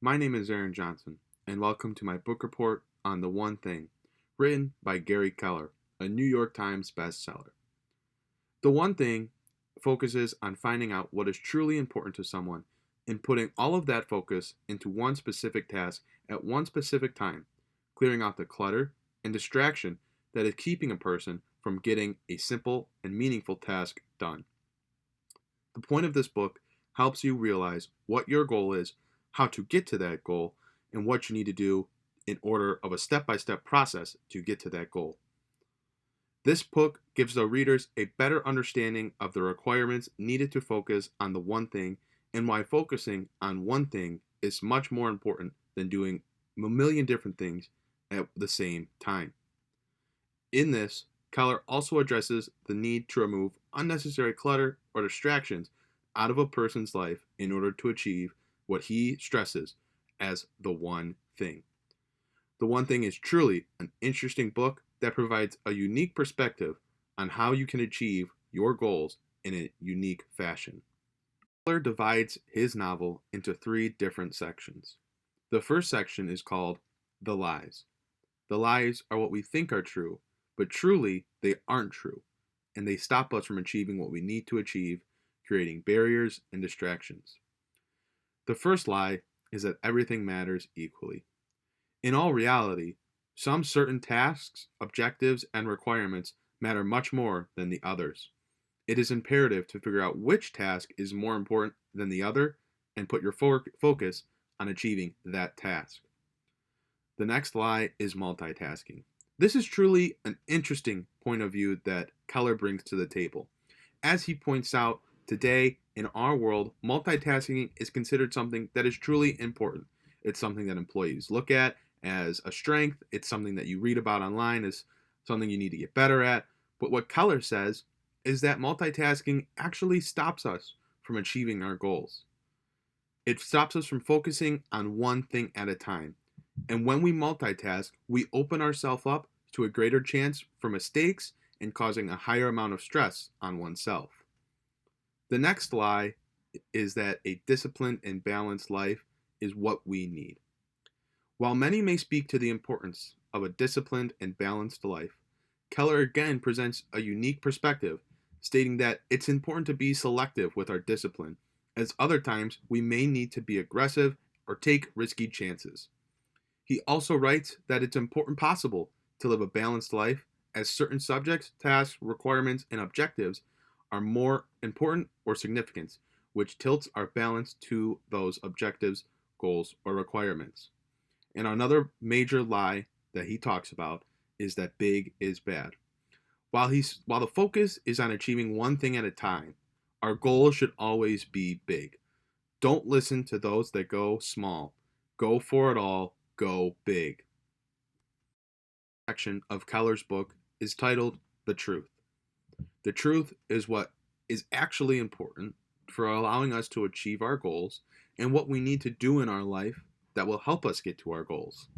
My name is Aaron Johnson, and welcome to my book report on The One Thing, written by Gary Keller, a New York Times bestseller. The One Thing focuses on finding out what is truly important to someone and putting all of that focus into one specific task at one specific time, clearing out the clutter and distraction that is keeping a person from getting a simple and meaningful task done. The point of this book helps you realize what your goal is, how to get to that goal, and what you need to do in order of a step-by-step process to get to that goal. This book gives the readers a better understanding of the requirements needed to focus on the one thing and why focusing on one thing is much more important than doing a million different things at the same time. In this, Keller also addresses the need to remove unnecessary clutter or distractions out of a person's life in order to achieve what he stresses as the one thing. The One Thing is truly an interesting book that provides a unique perspective on how you can achieve your goals in a unique fashion. Keller divides his novel into three different sections. The first section is called The Lies. The lies are what we think are true, but truly they aren't true, and they stop us from achieving what we need to achieve, creating barriers and distractions. The first lie is that everything matters equally. In all reality, some certain tasks, objectives, and requirements matter much more than the others. It is imperative to figure out which task is more important than the other and put your focus on achieving that task. The next lie is multitasking. This is truly an interesting point of view that Keller brings to the table. As he points out, today in our world, multitasking is considered something that is truly important. It's something that employees look at as a strength. It's something that you read about online as something you need to get better at. But what Keller says is that multitasking actually stops us from achieving our goals. It stops us from focusing on one thing at a time. And when we multitask, we open ourselves up to a greater chance for mistakes and causing a higher amount of stress on oneself. The next lie is that a disciplined and balanced life is what we need. While many may speak to the importance of a disciplined and balanced life, Keller again presents a unique perspective, stating that it's important to be selective with our discipline, as other times we may need to be aggressive or take risky chances. He also writes that it's possible to live a balanced life, as certain subjects, tasks, requirements, and objectives are more important or significant, which tilts our balance to those objectives, goals, or requirements. And another major lie that he talks about is that big is bad. While the focus is on achieving one thing at a time, our goal should always be big. Don't listen to those that go small. Go for it all. Go big. Section of Keller's book is titled The Truth. The truth is what is actually important for allowing us to achieve our goals and what we need to do in our life that will help us get to our goals.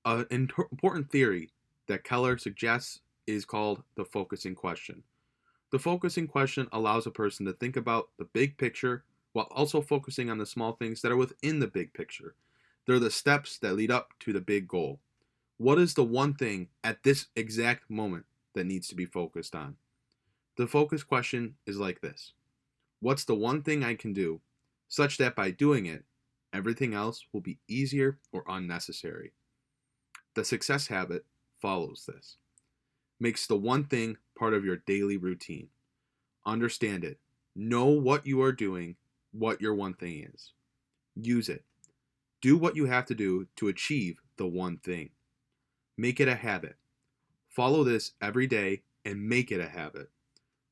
An important theory that Keller suggests is called the focusing question. The focusing question allows a person to think about the big picture while also focusing on the small things that are within the big picture. They're the steps that lead up to the big goal. What is the one thing at this exact moment that needs to be focused on? The focus question is like this: what's the one thing I can do such that by doing it, everything else will be easier or unnecessary? The success habit follows this. Makes the one thing part of your daily routine. Understand it. Know what you are doing, what your one thing is. Use it. Do what you have to do to achieve the one thing. Make it a habit. Follow this every day and make it a habit.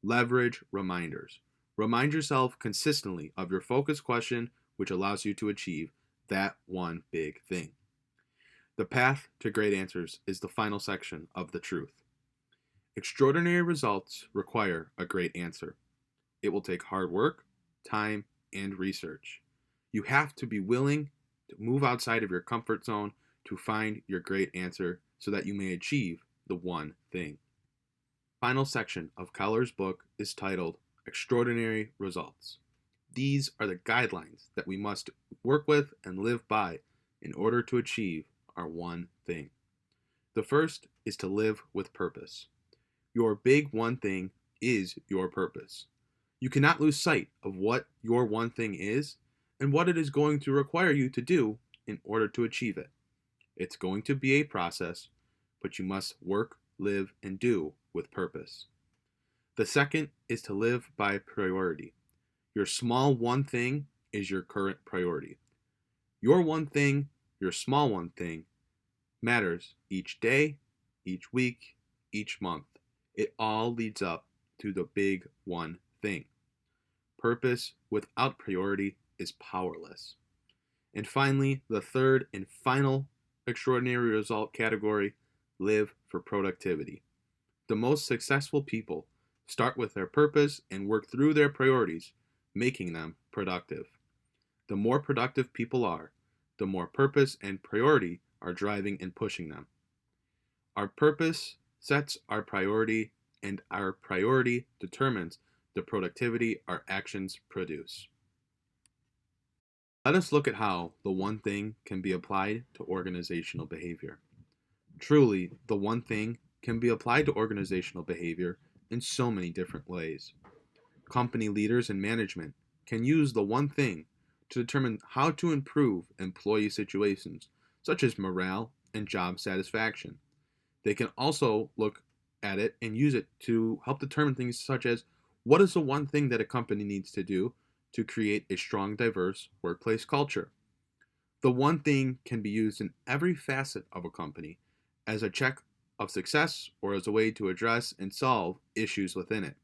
Leverage reminders. Remind yourself consistently of your focus question, which allows you to achieve that one big thing. The path to great answers is the final section of The Truth. Extraordinary results require a great answer. It will take hard work, time, and research. You have to be willing to move outside of your comfort zone to find your great answer so that you may achieve the one thing. Final section of Keller's book is titled Extraordinary Results. These are the guidelines that we must work with and live by in order to achieve our one thing. The first is to live with purpose. Your big one thing is your purpose. You cannot lose sight of what your one thing is and what it is going to require you to do in order to achieve it. It's going to be a process, but you must work, live, and do with purpose. The second is to live by priority. Your small one thing is your current priority. Your one thing, your small one thing, matters each day, each week, each month. It all leads up to the big one thing. Purpose without priority is powerless. And finally, the third and final extraordinary result category, live for productivity. The most successful people start with their purpose and work through their priorities, making them productive. The more productive people are, the more purpose and priority are driving and pushing them. Our purpose sets our priority, and our priority determines the productivity our actions produce. Let us look at how the one thing can be applied to organizational behavior. Truly, the one thing can be applied to organizational behavior in so many different ways. Company leaders and management can use the one thing to determine how to improve employee situations, such as morale and job satisfaction. They can also look at it and use it to help determine things such as what is the one thing that a company needs to do to create a strong, diverse workplace culture. The one thing can be used in every facet of a company as a check of success or as a way to address and solve issues within it.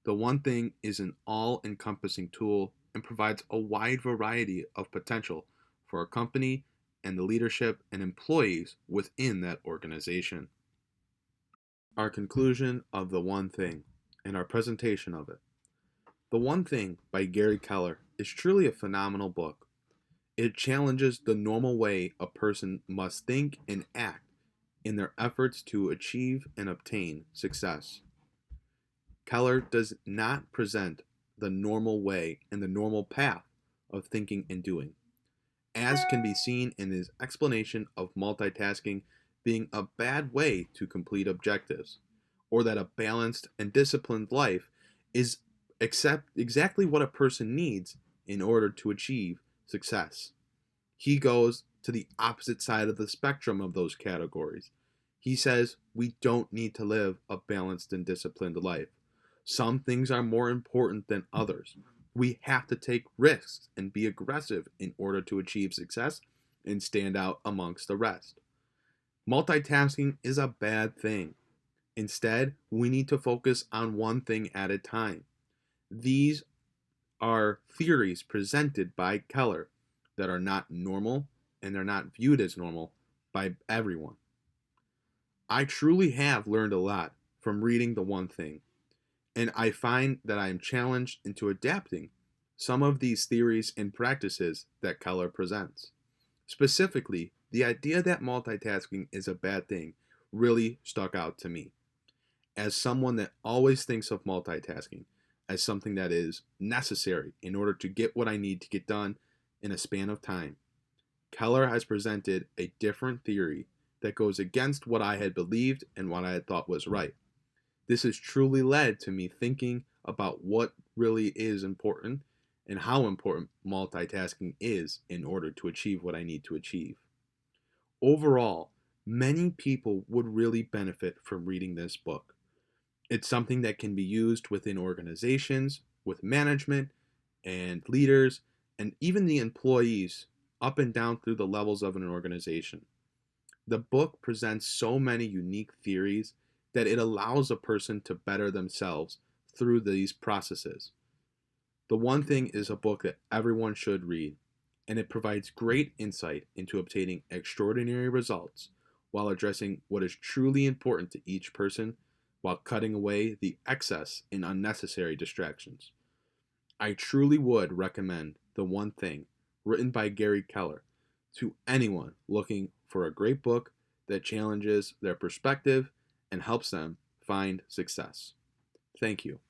The one thing is an all-encompassing tool and provides a wide variety of potential for a company and the leadership and employees within that organization. Our conclusion of The One Thing and our presentation of it. The One Thing by Gary Keller is truly a phenomenal book. It challenges the normal way a person must think and act in their efforts to achieve and obtain success. Keller does not present the normal way and the normal path of thinking and doing, as can be seen in his explanation of multitasking being a bad way to complete objectives, or that a balanced and disciplined life is exactly what a person needs in order to achieve success. He goes to the opposite side of the spectrum of those categories. He says we don't need to live a balanced and disciplined life. Some things are more important than others. We have to take risks and be aggressive in order to achieve success and stand out amongst the rest. Multitasking is a bad thing. Instead, we need to focus on one thing at a time. These are theories presented by Keller that are not normal and they're not viewed as normal by everyone. I truly have learned a lot from reading The One Thing, and I find that I am challenged into adapting some of these theories and practices that Keller presents. Specifically, the idea that multitasking is a bad thing really stuck out to me. As someone that always thinks of multitasking as something that is necessary in order to get what I need to get done in a span of time, Keller has presented a different theory that goes against what I had believed and what I had thought was right. This has truly led to me thinking about what really is important and how important multitasking is in order to achieve what I need to achieve. Overall, many people would really benefit from reading this book. It's something that can be used within organizations, with management and leaders, and even the employees up and down through the levels of an organization. The book presents so many unique theories that it allows a person to better themselves through these processes. The One Thing is a book that everyone should read, and it provides great insight into obtaining extraordinary results while addressing what is truly important to each person while cutting away the excess and unnecessary distractions. I truly would recommend The One Thing, written by Gary Keller, to anyone looking for a great book that challenges their perspective and helps them find success. Thank you.